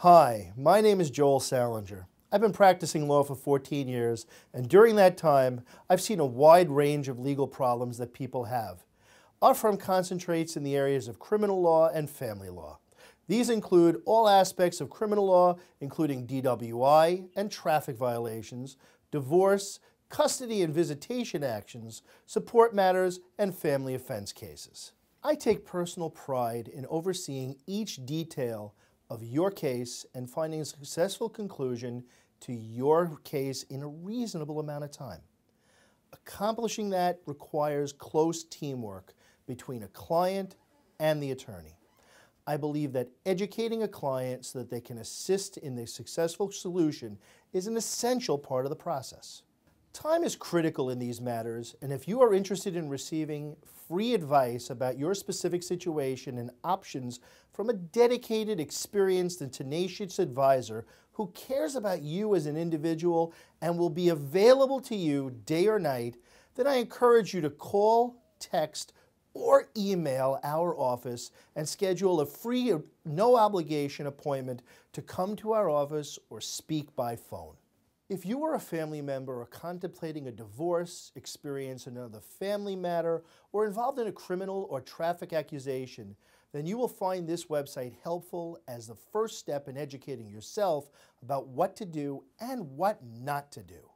Hi, my name is Joel Salinger. I've been practicing law for 14 years, and during that time, I've seen a wide range of legal problems that people have. Our firm concentrates in the areas of criminal law and family law. These include all aspects of criminal law, including DWI and traffic violations, divorce, custody and visitation actions, support matters, and family offense cases. I take personal pride in overseeing each detail of your case and finding a successful conclusion to your case in a reasonable amount of time. Accomplishing that requires close teamwork between a client and the attorney. I believe that educating a client so that they can assist in the successful solution is an essential part of the process. Time is critical in these matters, and if you are interested in receiving free advice about your specific situation and options from a dedicated, experienced, and tenacious advisor who cares about you as an individual and will be available to you day or night, then I encourage you to call, text, or email our office and schedule a free, no obligation appointment to come to our office or speak by phone. If you are a family member or contemplating a divorce, experience another family matter, or involved in a criminal or traffic accusation, then you will find this website helpful as the first step in educating yourself about what to do and what not to do.